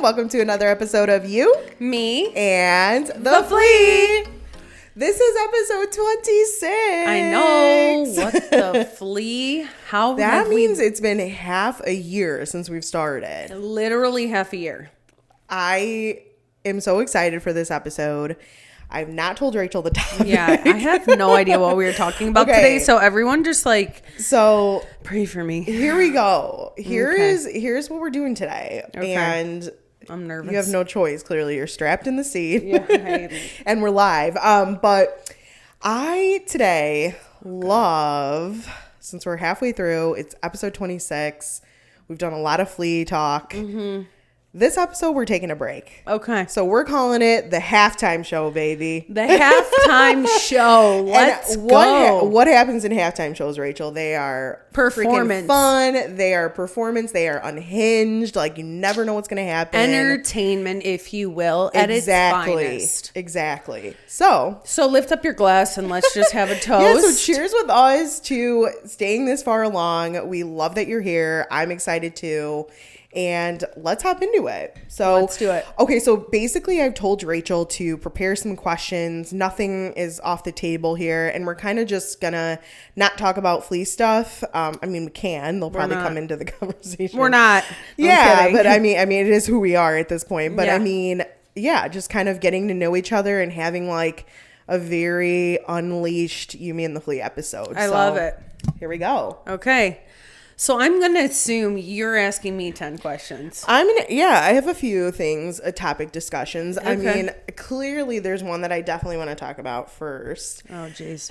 Welcome to another episode of You, Me, and the Flea. This is episode 26. I know. What the Flea? How that means it's been half a year since we've started. Literally half a year. I am so excited for this episode. I've not told Rachel the topic. Yeah, I have no idea what we were talking about today. So everyone just pray for me. Here we go. Here's what we're doing today. Okay. And I'm nervous. You have no choice. Clearly, you're strapped in the seat. Yeah, and we're live. But I today love, since we're halfway through, it's episode 26. We've done a lot of Flea talk. Mm-hmm. This episode, we're taking a break. Okay. So we're calling it the halftime show, baby. The halftime show. Let's go. What happens in halftime shows, Rachel? They are performance. Fun. They are performance. They are unhinged. Like, you never know what's going to happen. Entertainment, if you will, at its finest. Exactly. So lift up your glass and let's just have a toast. Yeah, so cheers with us to staying this far along. We love that you're here. I'm excited too. And let's hop into it. So let's do it. Okay, so basically I've told Rachel to prepare some questions. Nothing is off the table here. And we're kind of just gonna not talk about Flea stuff. I mean, we can. They'll probably come into the conversation. We're not. Yeah, but I mean, it is who we are at this point. But yeah. I mean, yeah, just kind of getting to know each other and having like a very unleashed You, Me, and the Flea episode. I love it. Here we go. Okay. So I'm going to assume you're asking me 10 questions. I have a few things, topic discussions. Okay. I mean, clearly there's one that I definitely want to talk about first. Oh, jeez.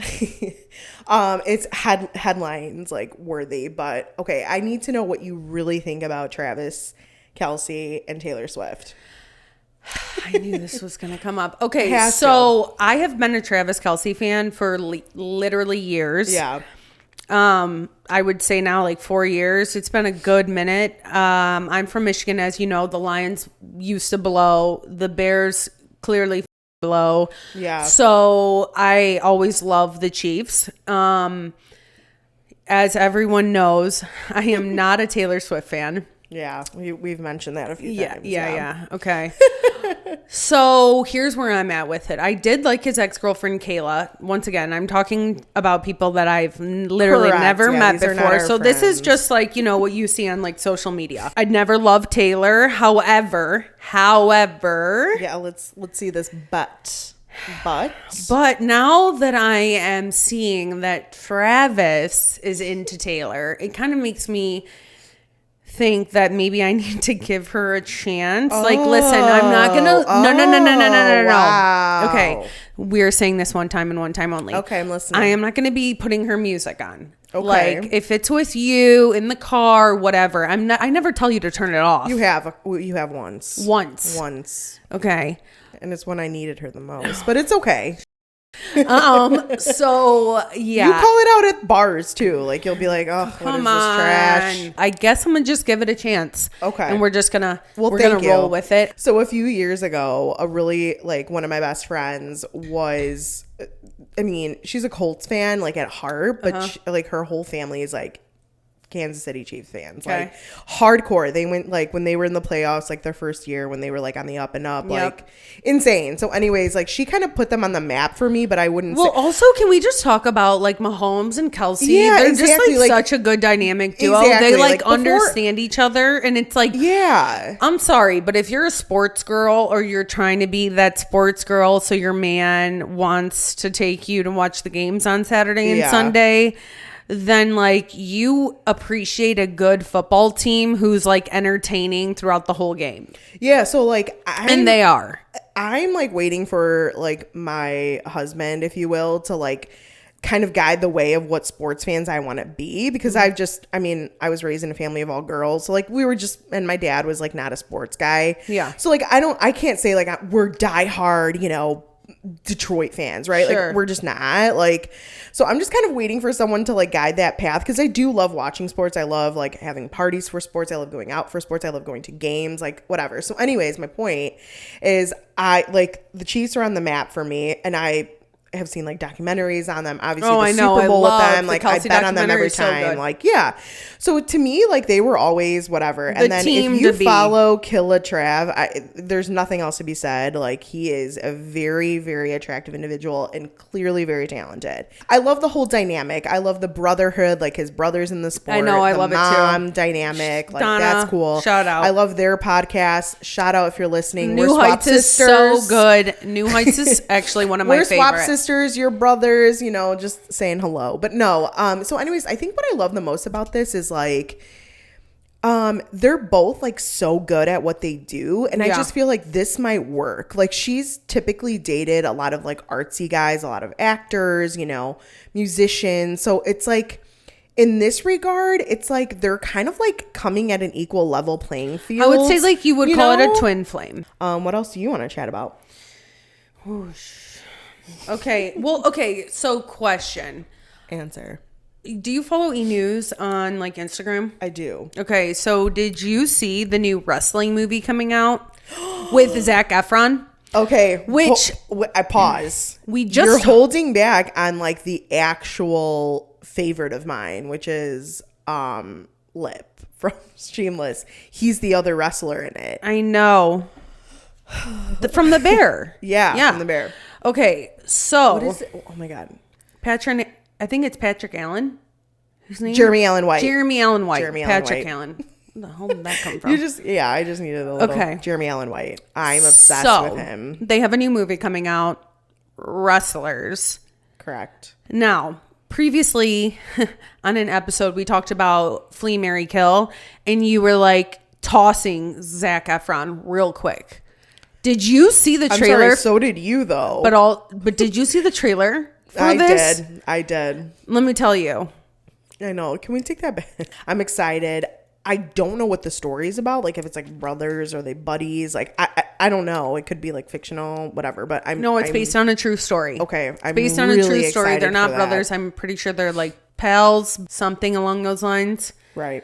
It's headlines, like, worthy. But, okay, I need to know what you really think about Travis Kelce and Taylor Swift. I knew this was going to come up. Okay, so I have been a Travis Kelce fan for literally years. Yeah. I would say now like 4 years. It's been a good minute. I'm from Michigan, as you know. The Lions used to blow. The Bears clearly blow. Yeah. So I always love the Chiefs. As everyone knows, I am not a Taylor Swift fan. Yeah, we've mentioned that a few times. Yeah. Okay. So here's where I'm at with it. I did like his ex-girlfriend, Kayla. Once again, I'm talking about people that I've literally never met before. So this is just like, you know, what you see on like social media. I'd never loved Taylor. However. Yeah, let's see this But now that I am seeing that Travis is into Taylor, it kind of makes me think that maybe I need to give her a chance. Like, listen, I'm not gonna no. Wow. Okay, we're saying this one time and one time only. Okay, I'm listening. I am not gonna be putting her music on. Okay. Like, if it's with you in the car, whatever. I never tell you to turn it off. You have once. Okay. And it's when I needed her the most, but it's okay. So yeah, you call it out at bars too. Like, you'll be like, "Oh, what is this trash?" I guess I'm gonna just give it a chance. Okay, and we're gonna roll with it. So a few years ago, a really like one of my best friends was, I mean, she's a Colts fan like at heart, but she, like her whole family is like Kansas City Chiefs fans, like hardcore. They went like when they were in the playoffs, like their first year when they were like on the up and up, like insane. So anyways, like she kind of put them on the map for me, but I wouldn't Well, also, can we just talk about like Mahomes and Kelce? Yeah, they're exactly. just like such a good dynamic duo. Exactly. They like understand each other, and it's like, yeah, I'm sorry, but if you're a sports girl or you're trying to be that sports girl, so your man wants to take you to watch the games on Saturday and Sunday, then like you appreciate a good football team who's like entertaining throughout the whole game. Yeah, so like I'm like waiting for like my husband, if you will, to like kind of guide the way of what sports fans I want to be, because I was raised in a family of all girls, so like we were just, and my dad was like not a sports guy. Yeah. So like I can't say like we're diehard, you know, Detroit fans, right? Sure. Like we're just not like, so I'm just kind of waiting for someone to like guide that path, because I do love watching sports. I love like having parties for sports. I love going out for sports. I love going to games, like whatever. So anyways, my point is I like the Chiefs are on the map for me, and I have seen like documentaries on them. Obviously, Oh, the I know. Super Bowl I with love them. the Like I Kelsey bet on them every documentary. So time. good. Like yeah. So to me, like they were always whatever. The And then team if you to be. follow Killa Trav, there's nothing else to be said. Like he is a very, very attractive individual and clearly very talented. I love the whole dynamic. I love the brotherhood. Like his brothers in the sport. I know. I the love it too. mom dynamic. Like Donna, that's cool. shout out. I love their podcast. Shout out if you're listening. New We're Heights Swap is so Sisters. good. New Heights is actually one of my We're Swap favorite. Sisters, your brothers, you know, just saying hello. But no, so anyways, I think what I love the most about this is like they're both like so good at what they do, and I just feel like this might work. Like she's typically dated a lot of like artsy guys, a lot of actors, you know, musicians. So it's like in this regard, it's like they're kind of like coming at an equal level playing field. I would say like you would call it a twin flame. What else do you want to chat about? Okay. Well, okay. So question. Answer. Do you follow E-News on like Instagram? I do. Okay. So did you see the new wrestling movie coming out with Zac Efron? Okay. Which I pause. You're holding back on like the actual favorite of mine, which is Lip from Shameless. He's the other wrestler in it. I know. From the Bear. Yeah, from the Bear. Okay, so What is it? Oh my god. Patrick, I think it's Patrick Allen. Whose name? Jeremy Allen White. Jeremy Allen White. Jeremy Allen Patrick White. Allen. Where the hell did that come from? I just needed a little Okay. Jeremy Allen White. I'm obsessed with him. They have a new movie coming out, Wrestlers. Correct. Now, previously on an episode, we talked about Flea, Marry, Kill, and you were like tossing Zac Efron real quick. Did you see the trailer? I'm sorry, so did you though. But did you see the trailer for this? I did. Let me tell you. I know. Can we take that back? I'm excited. I don't know what the story is about. Like if it's like brothers or they buddies. Like I don't know. It could be like fictional, whatever. But it's based on a true story. Okay, it's based on a true story. They're not brothers. I'm pretty sure they're like pals, something along those lines. Right.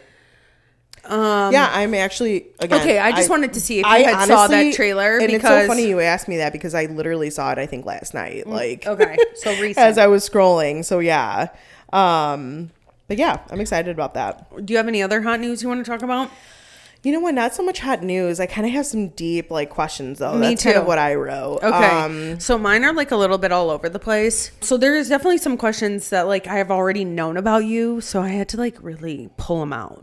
Yeah, I'm actually again. Okay, I just wanted to see if you had saw that trailer, and because it's so funny you asked me that because I literally saw it I think last night. Like okay, so recent as I was scrolling. So yeah, but yeah, I'm excited about that. Do you have any other hot news you want to talk about? You know what? Not so much hot news. I kind of have some deep like questions though. Me That's too. kind of what I wrote. Okay. So mine are like a little bit all over the place. So there is definitely some questions that like I have already known about you. So I had to like really pull them out.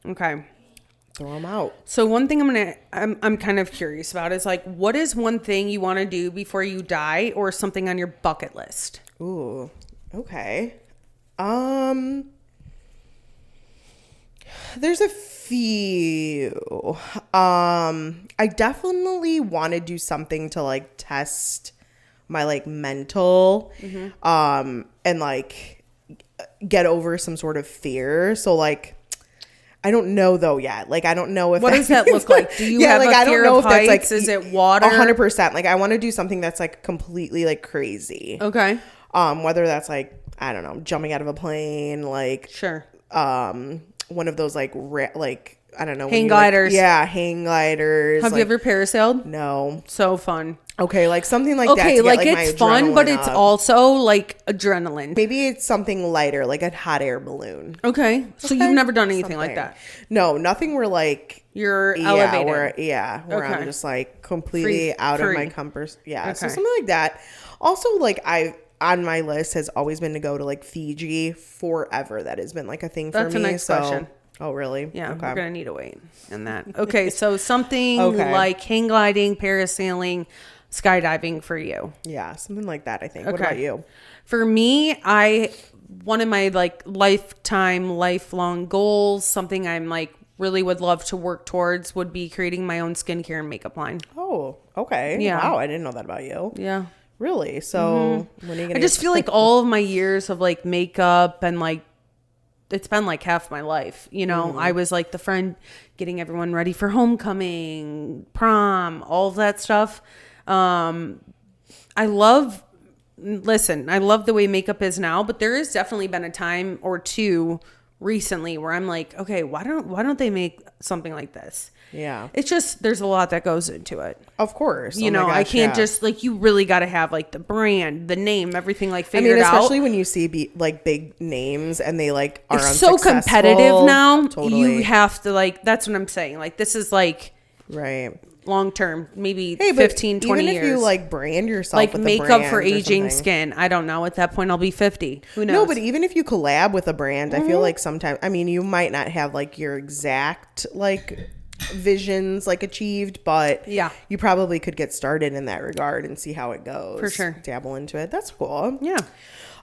Okay. Throw them out. So one thing I'm kind of curious about is like, what is one thing you want to do before you die or something on your bucket list? Ooh. Okay. There's a few. I definitely want to do something to like test my like mental, and like get over some sort of fear. So like, I don't know though yet. Like, I don't know if what does that look like? Do you have a fear of heights? That's like, is it water? 100%. Like, I want to do something that's like completely like crazy. Okay. Whether that's like, I don't know, jumping out of a plane, like sure. One of those like I don't know, hang gliders. Like, hang gliders. Have you ever parasailed? No. So fun. Okay, like something like that. Okay, to get, like it's fun, but it's also like adrenaline. Maybe it's something lighter, like a hot air balloon. Okay, so you've never done anything like that? No, nothing where like you're elevated. Where I'm just like completely out of my comfort. Yeah, so something like that. Also, like on my list has always been to go to like Fiji forever. That has been like a thing for me. That's the next question. Oh, really? Yeah, we're gonna need to wait on that. Okay, so something like hang gliding, parasailing, skydiving for you. Yeah, something like that, I think. What about you? For me, one of my like lifelong goals, something I'm like really would love to work towards, would be creating my own skincare and makeup line. Oh, okay. Yeah. Wow, I didn't know that about you. Yeah. Really? So when are you gonna I just feel like all of my years of like makeup and like, it's been like half my life, you know. I was like the friend getting everyone ready for homecoming, prom, all of that stuff. I love the way makeup is now, but there has definitely been a time or two recently where I'm like, okay, why don't they make something like this? Yeah. It's just, there's a lot that goes into it. Of course. You know, I can't just like, you really got to have like the brand, the name, everything like figured out. Especially when you see like big names and they like are it's so competitive now. Totally. You have to like, that's what I'm saying. Like this is like right. long term, maybe 15, 20 years. Even if you like brand yourself like with makeup for aging skin, I don't know. At that point, I'll be 50. Who knows? No, but even if you collab with a brand, I feel like sometimes, I mean, you might not have like your exact like visions like achieved, but yeah, you probably could get started in that regard and see how it goes. For sure. Dabble into it. That's cool. Yeah.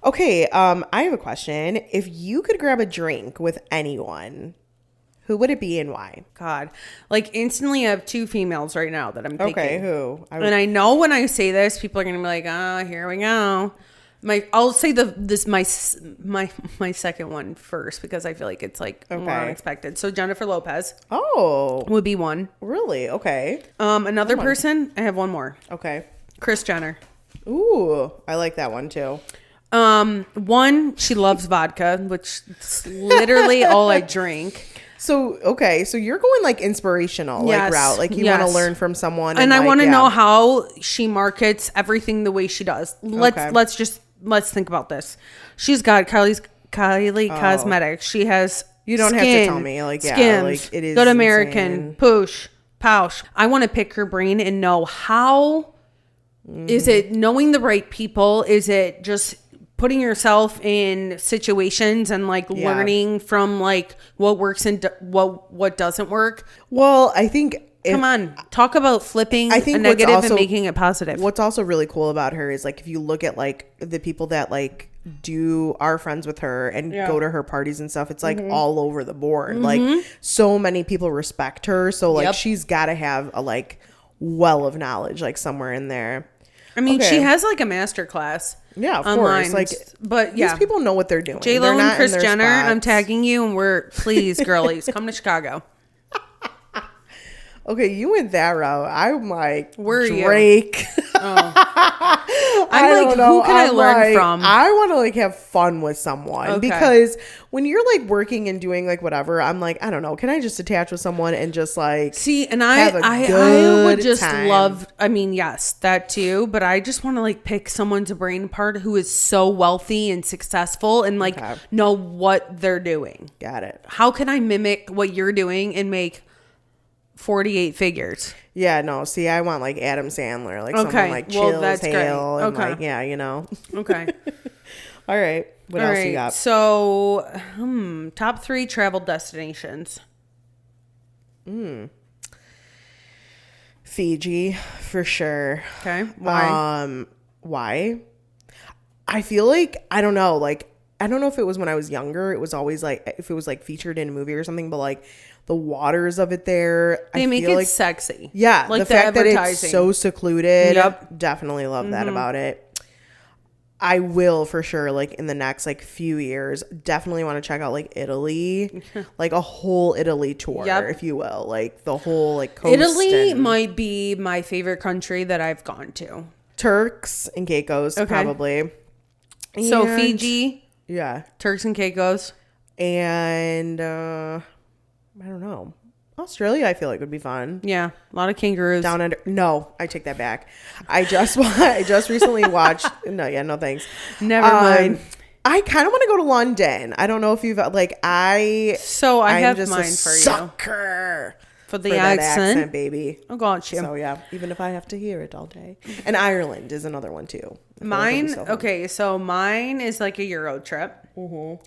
Okay. I have a question. If you could grab a drink with anyone, who would it be and why? God, like instantly I have two females right now that I'm thinking. Okay, who? And I know when I say this, people are going to be like, here we go. I'll say my second one first because I feel like it's like more unexpected. So Jennifer Lopez. Oh. Would be one. Really? Okay. Another person, I have one more. Okay. Kris Jenner. Ooh, I like that one too. One, she loves vodka, which is literally all I drink. So, okay. So you're going like inspirational like route. Like you want to learn from someone. And I like, want to know how she markets everything the way she does. Let's think about this. She's got Kylie Cosmetics. She has You don't have to tell me. Like, yeah, Skims, like it is Good American, insane. Poosh, Pouch. I want to pick her brain and know how is it knowing the right people? Is it just putting yourself in situations and like learning from like what works and what doesn't work? Well, I think come on, talk about flipping a negative and making it positive. What's also really cool about her is like if you look at like the people that like are friends with her and go to her parties and stuff, it's like all over the board. Like so many people respect her, so like she's got to have a like well of knowledge like somewhere in there. I mean, she has like a master class. Yeah, of online, course. Like, but these people know what they're doing. J-Lo and Kris Jenner, I'm tagging you, and please, girlies, come to Chicago. Okay, you went that route. I'm like, where Drake. I'm like, who can I learn from? I want to like have fun with someone because when you're like working and doing like whatever, I'm like, I don't know. Can I just attach with someone and just like see? And I would just love. I mean, yes, that too. But I just want to like pick someone's brain apart who is so wealthy and successful and like know what they're doing. Got it. How can I mimic what you're doing and make 48 figures? Yeah, no. See, I want like Adam Sandler, like someone like chill as hell, and like you know. Okay. All right. What else you got? So, top 3 travel destinations. Fiji, for sure. Okay. Why? Why? I feel like I don't know. Like I don't know if it was when I was younger. It was always like if it was like featured in a movie or something, but like the waters of it there. They make it sexy. Yeah. Like the fact that it's so secluded. Yep. Definitely love that about it. I will for sure, like in the next like few years, definitely want to check out like Italy, like a whole Italy tour, if you will. Like the whole like coast. Italy might be my favorite country that I've gone to. Turks and Caicos, probably. So Fiji. Yeah. Turks and Caicos. And I don't know. Australia, I feel like would be fun. Yeah, a lot of kangaroos. Down under. No, I take that back. I just recently watched. No thanks. Never mind. I kind of want to go to London. I don't know if you've like I. So I have just mine a for you. Sucker for the accent, baby. Oh, got you. So yeah, even if I have to hear it all day. And Ireland is another one too. Mine. Okay, so mine is like a Euro trip. I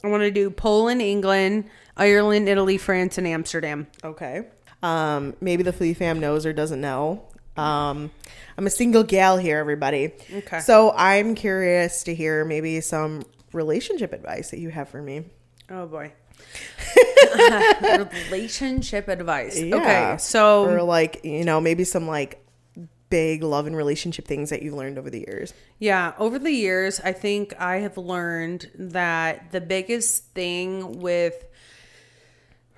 want to do Poland, England, Ireland, Italy, France, and Amsterdam. Okay. Maybe the Flea fam knows or doesn't know. I'm a single gal here, everybody. Okay. So I'm curious to hear maybe some relationship advice that you have for me. Oh boy. Relationship advice. Yeah. Okay. So or like, maybe some like big love and relationship things that you've learned over the years. Yeah, over the years, I think I have learned that the biggest thing with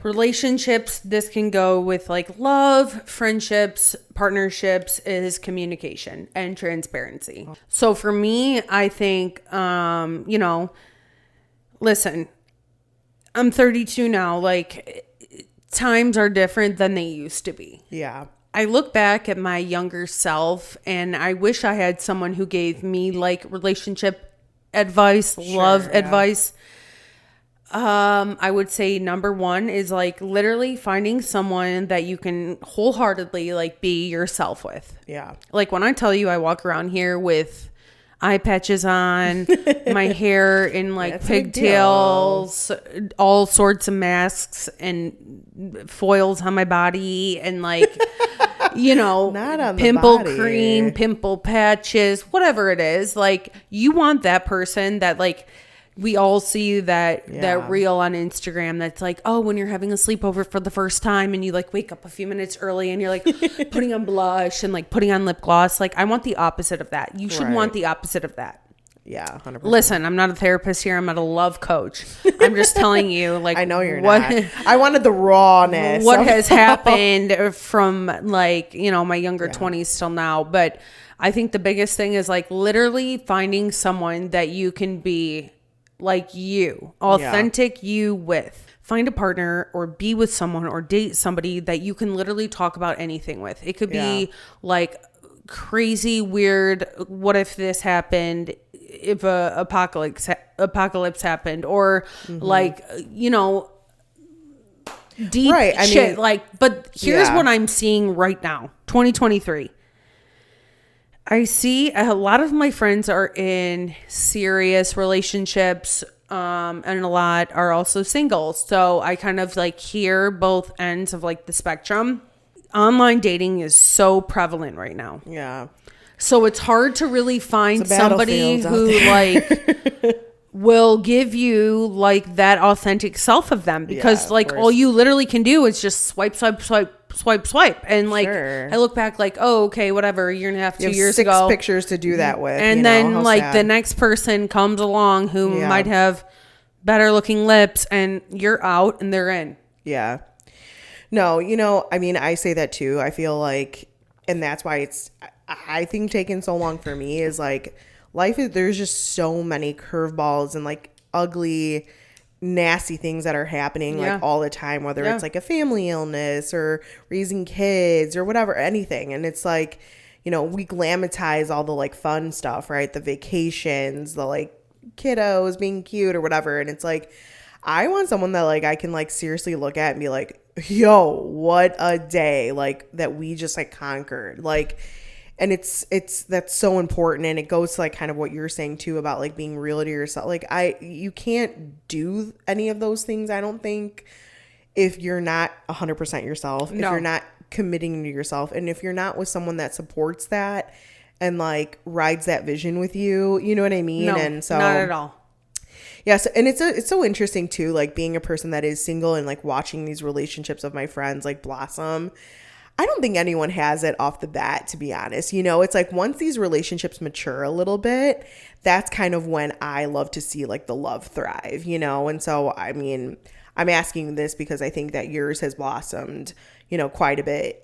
relationships, this can go with like love, friendships, partnerships, is communication and transparency. So for me, I think, listen, I'm 32 now. Like, times are different than they used to be. Yeah. I look back at my younger self and I wish I had someone who gave me like relationship advice, love advice. I would say number one is like literally finding someone that you can wholeheartedly like be yourself with. Yeah. Like when I tell you I walk around here with eye patches on, my hair in like pigtails, all sorts of masks and foils on my body and like, you know, pimple cream, pimple patches, whatever it is. Like you want that person that like, we all see that reel on Instagram that's like, oh, when you're having a sleepover for the first time and you like wake up a few minutes early and you're like putting on blush and like putting on lip gloss. Like I want the opposite of that. You should want the opposite of that. Yeah, 100%. Listen, I'm not a therapist here. I'm not a love coach. I'm just telling you, like, I know you're not. I wanted the rawness. What has happened from like, you know, my younger 20s till now. But I think the biggest thing is like literally finding someone that you can be like you, authentic you with. Find a partner or be with someone or date somebody that you can literally talk about anything with. It could be like crazy, weird, what if this happened, if a apocalypse happened, or like, you know, deep shit. Like, but here's what I'm seeing right now, 2023. I see a lot of my friends are in serious relationships, and a lot are also single. So I kind of like hear both ends of like the spectrum. Online dating is so prevalent right now. Yeah. So it's hard to really find somebody who like will give you like that authentic self of them, because like all you literally can do is just swipe. And like, I look back like, oh, okay, whatever, a year and a half, 2 years ago. 6 pictures to do that with. And then like the next person comes along who might have better looking lips and you're out and they're in. Yeah. No, you know, I mean, I say that too. I feel like, and that's why I think taking so long for me is like life is, there's just so many curveballs and like ugly, nasty things that are happening like all the time, whether it's like a family illness or raising kids or whatever, anything. And it's like, you know, we glamatize all the like fun stuff, right? The vacations, the like kiddos being cute or whatever. And it's like, I want someone that like I can like seriously look at and be like, yo, what a day like that we just like conquered. Like, and it's that's so important. And it goes to like kind of what you're saying too about like being real to yourself. Like you can't do any of those things, I don't think, if you're not 100% yourself, if you're not committing to yourself, and if you're not with someone that supports that and like rides that vision with you, you know what I mean? No, and so not at all. Yes, and it's so interesting too, like being a person that is single and like watching these relationships of my friends like blossom. I don't think anyone has it off the bat, to be honest. You know, it's like once these relationships mature a little bit, that's kind of when I love to see like the love thrive, you know? And so, I mean, I'm asking this because I think that yours has blossomed, you know, quite a bit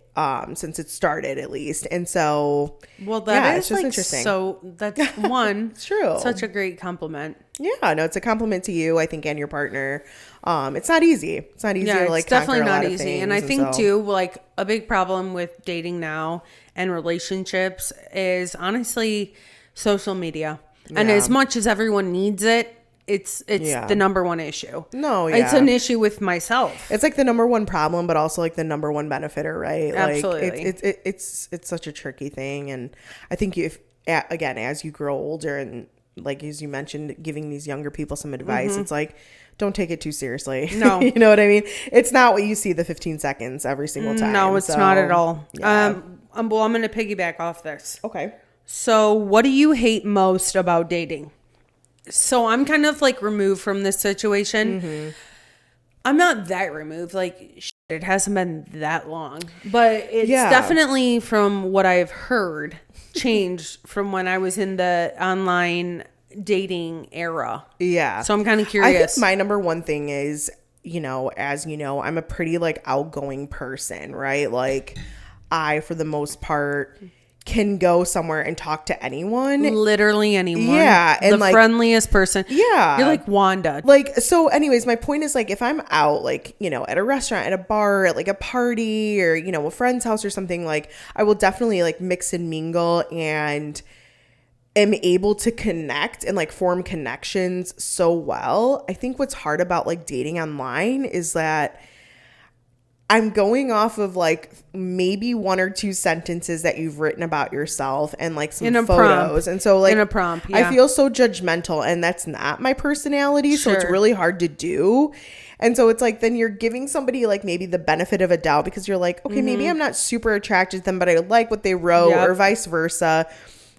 since it started at least. And so, well, that is it's just like interesting. So that's one, it's true. Such a great compliment. Yeah, no, it's a compliment to you, I think, and your partner. It's not easy. It's not easy to like it's definitely conquer a lot not of easy. things, And I think too, like a big problem with dating now and relationships is honestly social media. And as much as everyone needs it, it's the number one issue. No, it's an issue with myself. It's like the number one problem, but also like the number one benefiter, right? Absolutely. Like it's such a tricky thing. And I think if again, as you grow older and like as you mentioned, giving these younger people some advice, it's like, don't take it too seriously. No. You know what I mean? It's not what you see the 15 seconds every single time. No, it's not at all. Yeah. Well, I'm going to piggyback off this. Okay. So what do you hate most about dating? So I'm kind of like removed from this situation. I'm not that removed. Like, it hasn't been that long. But it's definitely, from what I've heard, changed from when I was in the online dating era. Yeah. So I'm kind of curious. I think my number one thing is, you know, as you know, I'm a pretty like outgoing person, right? Like I, for the most part, can go somewhere and talk to anyone. Literally anyone. Yeah. And the like, friendliest person. Yeah. You're like Wanda. Like, so anyways, my point is like, if I'm out, like, you know, at a restaurant, at a bar, at like a party or, you know, a friend's house or something, like I will definitely like mix and mingle and am able to connect and like form connections so well. I think what's hard about like dating online is that I'm going off of like maybe one or two sentences that you've written about yourself and like some photos. Prompt. And so like in a prompt, I feel so judgmental and that's not my personality. So it's really hard to do. And so it's like then you're giving somebody like maybe the benefit of a doubt because you're like, okay, maybe I'm not super attracted to them, but I like what they wrote or vice versa.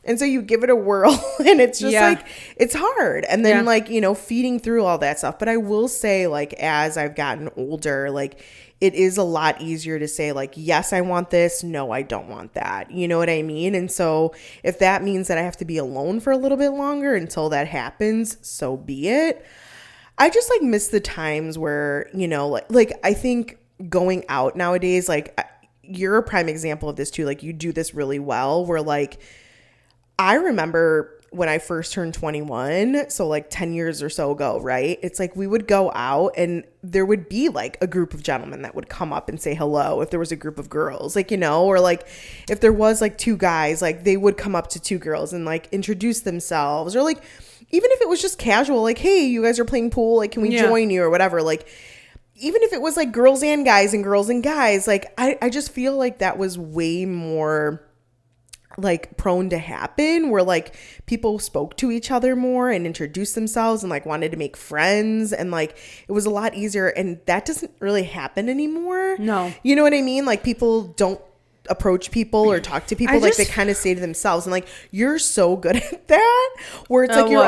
And so you give it a whirl and it's just like, it's hard. And then like, you know, feeding through all that stuff. But I will say like, as I've gotten older, like it is a lot easier to say like, yes, I want this. No, I don't want that. You know what I mean? And so if that means that I have to be alone for a little bit longer until that happens, so be it. I just like miss the times where, you know, like I think going out nowadays, like you're a prime example of this too. Like you do this really well where like, I remember when I first turned 21, so like 10 years or so ago, right? It's like we would go out and there would be like a group of gentlemen that would come up and say hello if there was a group of girls, like, you know, or like if there was like two guys, like they would come up to two girls and like introduce themselves, or like even if it was just casual, like, hey, you guys are playing pool, like can we join you or whatever, like even if it was like girls and guys and girls and guys, like I just feel like that was way more like prone to happen where like people spoke to each other more and introduced themselves and like wanted to make friends and like it was a lot easier, and that doesn't really happen anymore. No. You know what I mean? Like people don't approach people or talk to people, like they kind of say to themselves, and like you're so good at that where it's like you're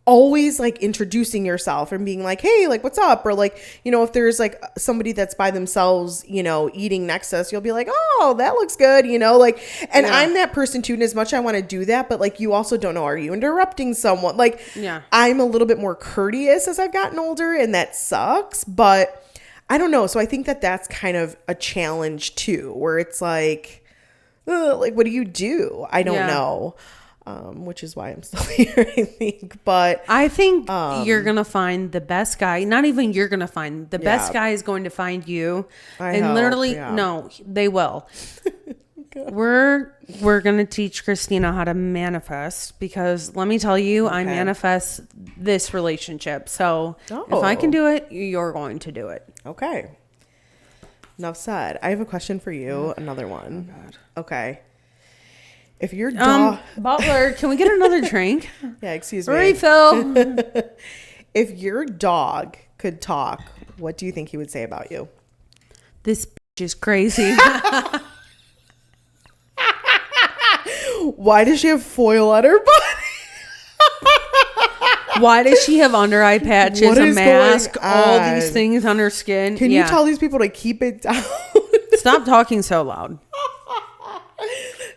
always like introducing yourself and being like, hey, like what's up, or like, you know, if there's like somebody that's by themselves, you know, eating next to us, you'll be like, oh, that looks good, you know, like, and I'm that person too, and as much I want to do that, but like you also don't know, are you interrupting someone? Like I'm a little bit more courteous as I've gotten older, and that sucks, but I don't know. So I think that that's kind of a challenge too, where it's like what do you do? I don't know. Which is why I'm still here, I think. But I think you're going to find the best guy. Not even you're going to find. The best guy is going to find you. No, they will. We're going to teach Kristina how to manifest, because let me tell you, I manifest this relationship. So if I can do it, you're going to do it. Okay. Enough said. I have a question for you. Another one. Oh, God. Okay. If your dog... Butler, can we get another drink? Yeah, excuse me. Refill. If your dog could talk, what do you think he would say about you? This bitch is crazy. Why does she have foil on her body? Why does she have under eye patches, a mask, all these things on her skin? Can you tell these people to keep it down? Stop talking so loud.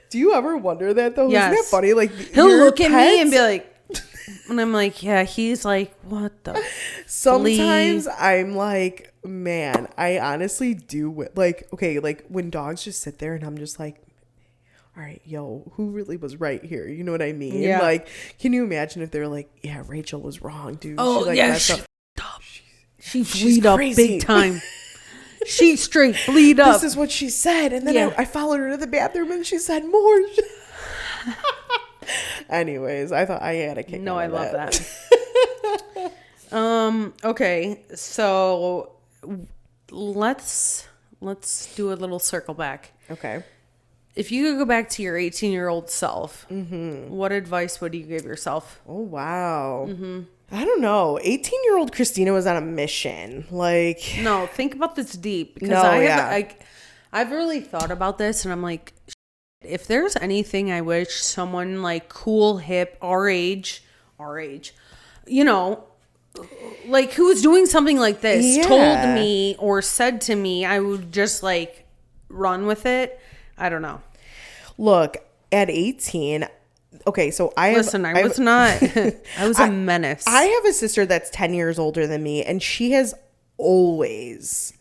Do you ever wonder that though? Yes. Isn't that funny? Like he'll look at me and be like, and I'm like, yeah, he's like, what the? Sometimes Flea? I'm like, man, I honestly do like, okay, like when dogs just sit there and I'm just like, all right, yo, who really was right here? You know what I mean? Yeah. Like, can you imagine if they're like, yeah, Rachel was wrong, dude. Oh, she, like, yeah, she fleed up big time. She straight bleed up. This is what she said. And then I followed her to the bathroom and she said more. Anyways, I thought I had a kick. No, I love that. Okay, so let's do a little circle back. Okay. If you could go back to your 18-year-old self, what advice would you give yourself? Oh, wow. I don't know. 18-year-old Kristina was on a mission. Like, no, think about this deep, because I've really thought about this, and I'm like, if there's anything I wish someone like cool, hip, our age, you know, like who was doing something like this told me or said to me, I would just like run with it. I don't know. Look, at 18, okay, so I was a menace. I have a sister that's 10 years older than me, and she has always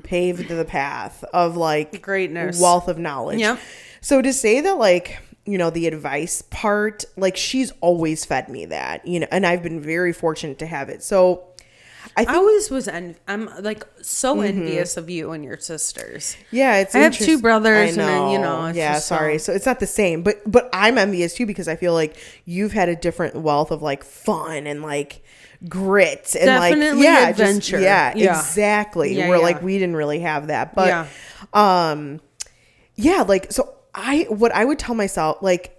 paved the path of like greatness, wealth of knowledge. Yep. So to say that like, you know, the advice part, like she's always fed me that, you know, and I've been very fortunate to have it. So I always was, I'm like so envious of you and your sisters. Yeah, I have 2 brothers, I know. And you know, it's yeah, sorry. So it's not the same, but I'm envious too because I feel like you've had a different wealth of like fun and like grit and definitely like adventure. Exactly. Where like we didn't really have that, but like so what I would tell myself like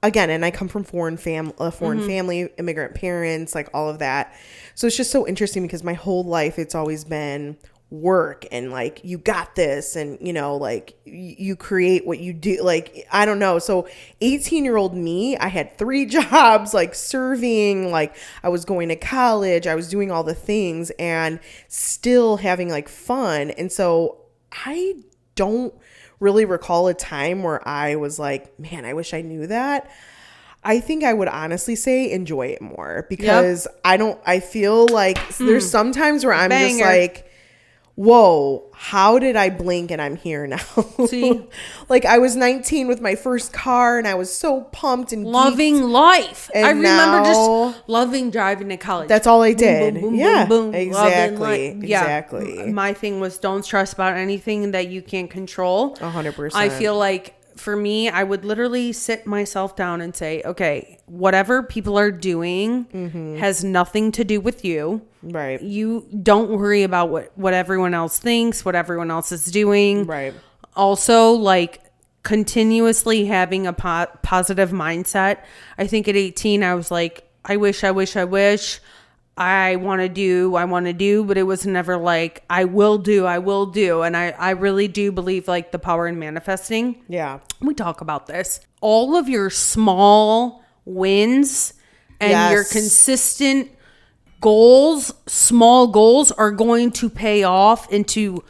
again, and I come from foreign family, immigrant parents, like all of that. So it's just so interesting because my whole life it's always been work and like you got this and you know like you create what you do, like I don't know. So 18-year-old me, I had 3 jobs, like serving, like I was going to college, I was doing all the things and still having like fun. And so I don't really recall a time where I was like, man, I wish I knew that. I think I would honestly say enjoy it more because I feel like there's sometimes where I'm just like, whoa, how did I blink and I'm here now? See? Like I was 19 with my first car and I was so pumped and loving geeked. life. And I remember just loving driving to college. That's all I did. Boom, boom, yeah, boom, boom, exactly. Exactly. My thing was don't stress about anything that you can't control. 100%. I feel like for me, I would literally sit myself down and say, okay, whatever people are doing has nothing to do with you. Right. You don't worry about what everyone else thinks, what everyone else is doing. Right. Also, like continuously having a positive mindset. I think at 18, I was like, I wish. I want to do, but it was never like, I will do. And I really do believe like the power in manifesting. Yeah. We talk about this. All of your small wins and your consistent goals, small goals are going to pay off into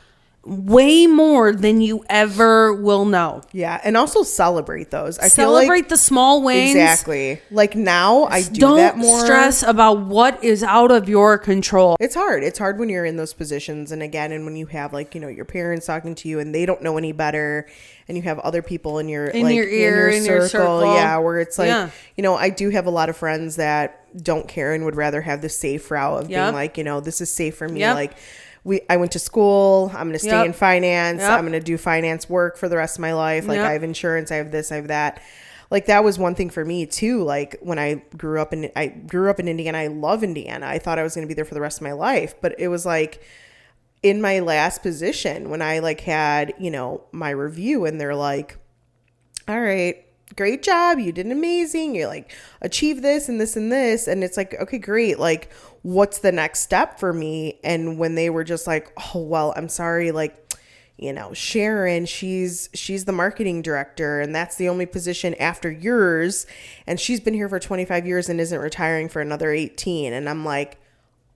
way more than you ever will know. Yeah, and also celebrate those. I feel like the small wins. Exactly. Like now I do that more. Don't stress about what is out of your control. It's hard. It's hard when you're in those positions and again and when you have like, you know, your parents talking to you and they don't know any better and you have other people in your ear, in your circle. Yeah, where it's like, you know, I do have a lot of friends that don't care and would rather have the safe route of being like, you know, this is safe for me. Like I went to school. I'm going to stay in finance. I'm going to do finance work for the rest of my life. Like I have insurance. I have this, I have that. Like that was one thing for me too. Like when I grew up in Indiana, I love Indiana. I thought I was going to be there for the rest of my life, but it was like in my last position when I like had, you know, my review and they're like, all right, great job. You did amazing. You like achieved this and this and this. And it's like, okay, great. Like, what's the next step for me? And when they were just like, oh, well, I'm sorry. Like, you know, Sharon, she's the marketing director and that's the only position after yours. And she's been here for 25 years and isn't retiring for another 18. And I'm like,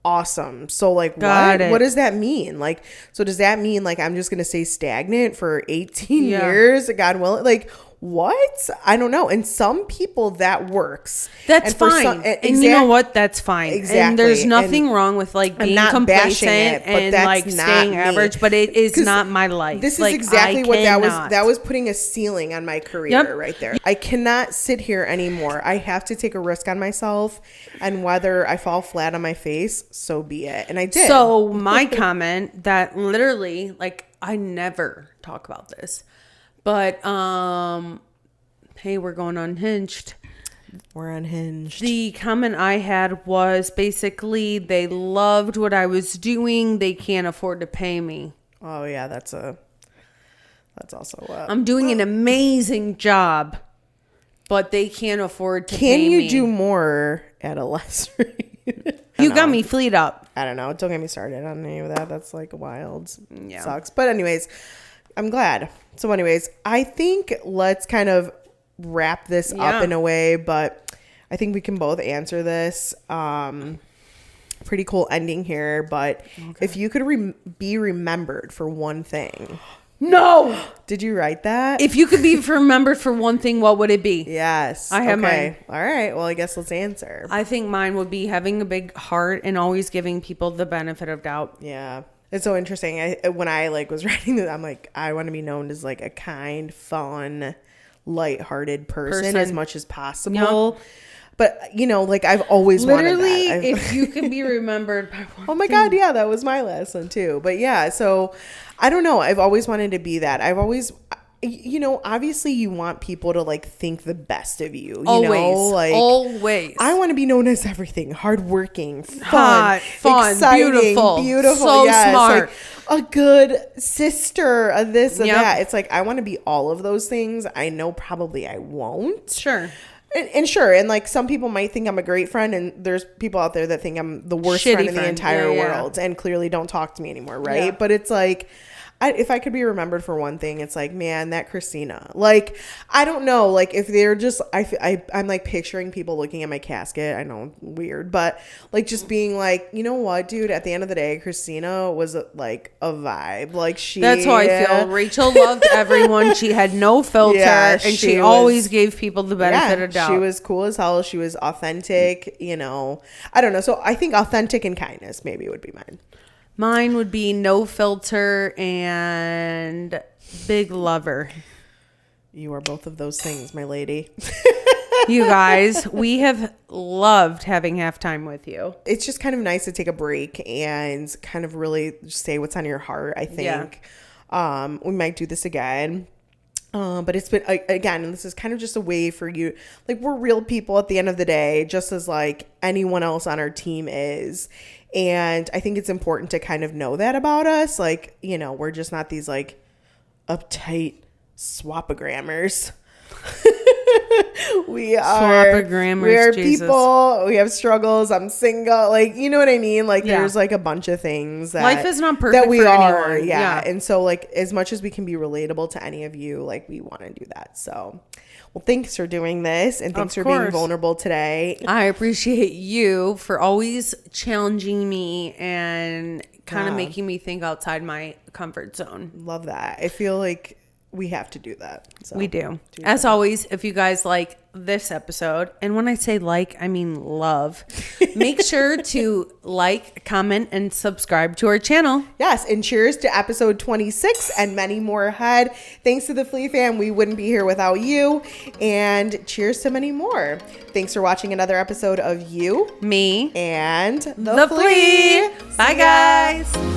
awesome. So like, what does that mean? Like, so does that mean like, I'm just going to stay stagnant for 18 years? God willing, like, what? I don't know. And some people that works. That's fine. And you know what? That's fine. Exactly. And there's nothing wrong with like being complacent and like staying average, but it is not my life. This is exactly what that was putting a ceiling on my career right there. I cannot sit here anymore. I have to take a risk on myself and whether I fall flat on my face, so be it. And I did. So my comment that literally like I never talk about this. But, hey, we're going unhinged. We're unhinged. The comment I had was basically they loved what I was doing. They can't afford to pay me. Oh, yeah, that's also what. I'm doing an amazing job, but they can't afford to pay me. Can you do more at a less rate? You got me fleed up. I don't know. Don't get me started on any of that. That's like wild. Sucks. But anyways, I'm glad. So anyways, I think let's kind of wrap this up in a way, but I think we can both answer this. Pretty cool ending here, but if you could be remembered for one thing. No. Did you write that? If you could be remembered for one thing, what would it be? Yes. I have mine. All right. Well, I guess let's answer. I think mine would be having a big heart and always giving people the benefit of doubt. Yeah. It's so interesting. When I like was writing this, I'm like, I want to be known as like a kind, fun, lighthearted person as much as possible. Yep. But, you know, like I've always wanted that. If you can be remembered by one Oh my God, yeah, that was my last one too. But yeah, so I don't know. I've always wanted to be that. I've always, you know, obviously you want people to like think the best of you. You know? Like, always. I want to be known as everything: hardworking, fun, exciting, beautiful, so smart, like a good sister, a this and that. It's like I want to be all of those things. I know probably I won't. Sure. And sure, and like some people might think I'm a great friend, and there's people out there that think I'm the worst friend in the entire world, and clearly don't talk to me anymore, right? Yeah. But it's like, if I could be remembered for one thing, it's like, man, that Kristina. Like, I don't know, like if they're just, I'm like picturing people looking at my casket. I know, weird, but like just being like, you know what, dude? At the end of the day, Kristina was like a vibe. Like that's how I feel. Rachel loved everyone. She had no filter, and she always gave people the benefit of doubt. She was cool as hell. She was authentic. You know, I don't know. So I think authentic and kindness maybe would be mine. Mine would be no filter and big lover. You are both of those things, my lady. You guys, we have loved having halftime with you. It's just kind of nice to take a break and kind of really say what's on your heart, I think. Yeah. We might do this again. But it's been, again, this is kind of just a way for you, like, we're real people at the end of the day, just as like anyone else on our team is. And I think it's important to kind of know that about us. Like, you know, we're just not these like uptight SwapORamaers. We are people. We have struggles. I'm single. Like, you know what I mean? Like, there's like a bunch of things that life is not perfect that we for are. anyone. Yeah. And so, like, as much as we can be relatable to any of you, like, we want to do that. So, well, thanks for doing this, and thanks for being vulnerable today. I appreciate you for always challenging me and kind of making me think outside my comfort zone. Love that. I feel like we have to do that. So we do. As always, if you guys like this episode, and when I say like, I mean love, make sure to like, comment, and subscribe to our channel. Yes, and cheers to episode 26 and many more ahead. Thanks to the Flea fam. We wouldn't be here without you. And cheers to many more. Thanks for watching another episode of You, Me, and the Flea. Bye, guys.